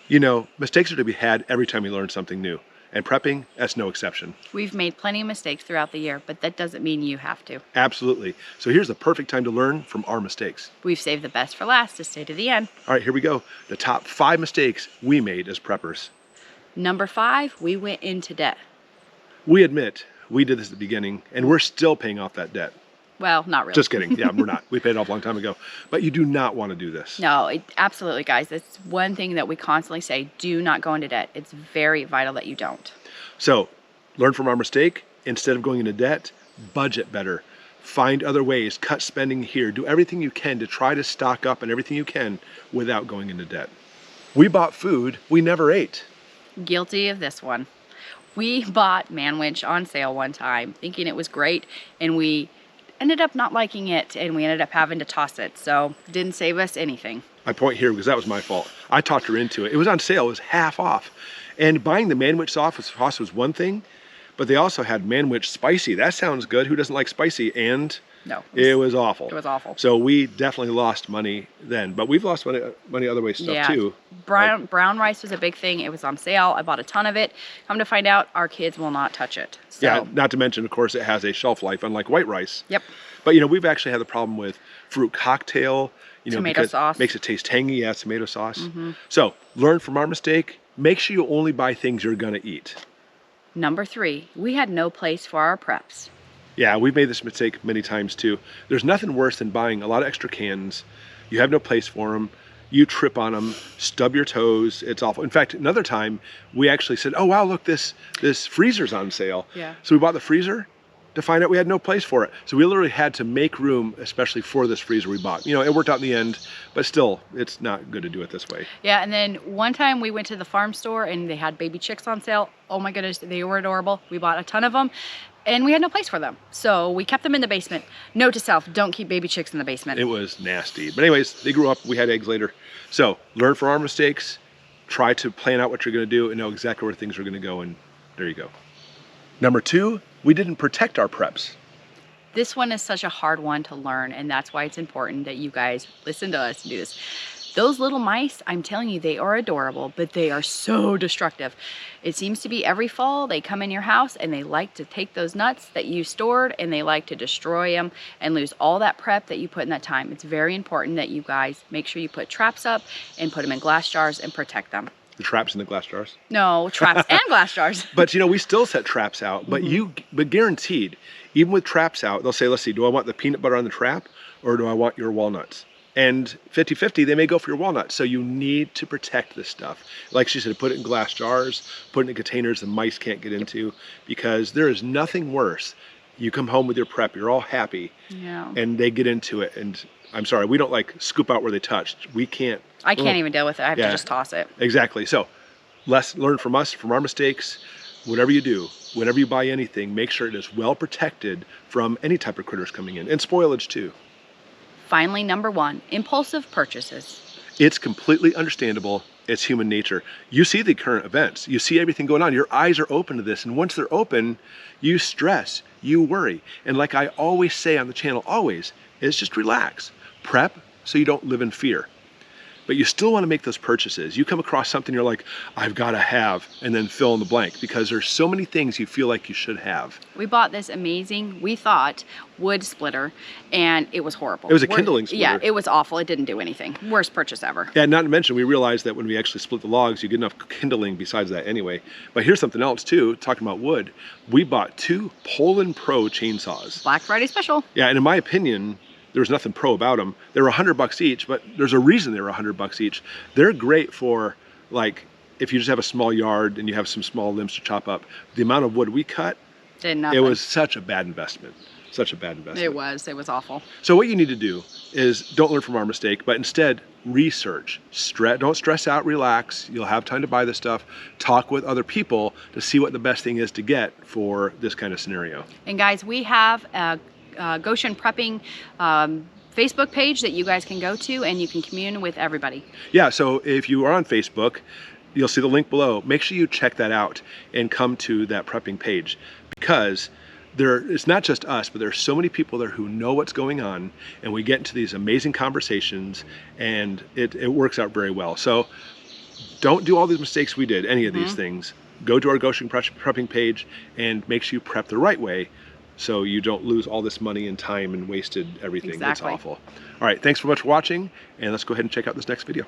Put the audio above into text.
You know, mistakes are to be had every time you learn something new. And prepping, that's no exception. We've made plenty of mistakes throughout the year, but that doesn't mean you have to. Absolutely. So here's the perfect time to learn from our mistakes. We've saved the best for last to stay to the end. All right, here we go. The top 5 mistakes we made as preppers. Number 5, we went into debt. We admit we did this at the beginning, and we're still paying off that debt. Well, not really. Just kidding. Yeah, we're not. We paid it off a long time ago. But you do not want to do this. No, absolutely, guys. It's one thing that we constantly say, do not go into debt. It's very vital that you don't. So, learn from our mistake. Instead of going into debt, budget better. Find other ways, cut spending here. Do everything you can to try to stock up on everything you can without going into debt. We bought food we never ate. Guilty of this one. We bought Manwich on sale one time, thinking it was great, and we ended up not liking it, and we ended up having to toss it. So, didn't save us anything. I point here because that was my fault. I talked her into it. It was on sale. It was half off. And buying the Manwich sauce was one thing, but they also had Manwich spicy. That sounds good. Who doesn't like spicy? And no, it was awful. It was awful. So we definitely lost money then, but we've lost money other ways stuff too. Brown rice was a big thing. It was on sale. I bought a ton of it. Come to find out, our kids will not touch it. So. Yeah, not to mention, of course, it has a shelf life, unlike white rice. Yep. But you know, we've actually had the problem with fruit cocktail. You know, tomato because sauce it makes it taste tangy. Yeah, tomato sauce. So learn from our mistake. Make sure you only buy things you're gonna eat. Number 3, we had no place for our preps. Yeah, we've made this mistake many times too. There's nothing worse than buying a lot of extra cans. You have no place for them. You trip on them, stub your toes. It's awful. In fact, another time we actually said, "Oh wow, look, this freezer's on sale." Yeah. So we bought the freezer to find out we had no place for it. So we literally had to make room, especially for this freezer we bought. You know, it worked out in the end, but still, it's not good to do it this way. Yeah, and then one time we went to the farm store and they had baby chicks on sale. Oh my goodness, they were adorable. We bought a ton of them and we had no place for them. So we kept them in the basement. Note to self, don't keep baby chicks in the basement. It was nasty. But anyways, they grew up, we had eggs later. So learn from our mistakes, try to plan out what you're gonna do and know exactly where things are gonna go, and there you go. Number 2, we didn't protect our preps. This one is such a hard one to learn, and that's why it's important that you guys listen to us and do this. Those little mice, I'm telling you, they are adorable, but they are so destructive. It seems to be every fall they come in your house and they like to take those nuts that you stored and they like to destroy them and lose all that prep that you put in that time. It's very important that you guys make sure you put traps up and put them in glass jars and protect them. The traps in the glass jars? No, traps and glass jars. But you know, we still set traps out, but but guaranteed, even with traps out, they'll say, let's see, do I want the peanut butter on the trap or do I want your walnuts? And 50-50, they may go for your walnuts. So you need to protect this stuff. Like she said, put it in glass jars, put it in containers the mice can't get into, because there is nothing worse. You come home with your prep, you're all happy, and they get into it. And I'm sorry, we don't like scoop out where they touched. We can't. I can't even deal with it. I have to just toss it. Exactly. So let's learn from us, from our mistakes. Whatever you do, whenever you buy anything, make sure it is well protected from any type of critters coming in, and spoilage too. Finally, number 1, impulsive purchases. It's completely understandable. It's human nature. You see the current events. You see everything going on. Your eyes are open to this. And once they're open, you stress, you worry. And like I always say on the channel, always, is just relax. Prep so you don't live in fear. But you still want to make those purchases. You come across something you're like, I've got to have, and then fill in the blank, because there's so many things you feel like you should have. We bought this amazing, we thought, wood splitter, and it was horrible. It was a kindling splitter. Yeah, it was awful. It didn't do anything. Worst purchase ever. Yeah, not to mention, we realized that when we actually split the logs, you get enough kindling besides that anyway. But here's something else too, talking about wood. We bought 2 Poland Pro chainsaws. Black Friday special. Yeah, and in my opinion, there was nothing pro about them. They were $100 each, but there's a reason they were $100 each. They're great for, like, if you just have a small yard and you have some small limbs to chop up. The amount of wood we cut, did nothing. It was such a bad investment. Such a bad investment. It was awful. So what you need to do is don't learn from our mistake, but instead research. Don't stress out, relax. You'll have time to buy this stuff. Talk with other people to see what the best thing is to get for this kind of scenario. And guys, we have a Goshen Prepping Facebook page that you guys can go to, and you can commune with everybody. Yeah, so if you are on Facebook, you'll see the link below. Make sure you check that out and come to that prepping page, because it's not just us, but there's so many people there who know what's going on, and we get into these amazing conversations, and it works out very well. So don't do all these mistakes we did, any of these things. Go to our Goshen Prepping page and make sure you prep the right way so you don't lose all this money and time and wasted everything. Exactly. It's awful. All right, thanks so much for watching, and let's go ahead and check out this next video.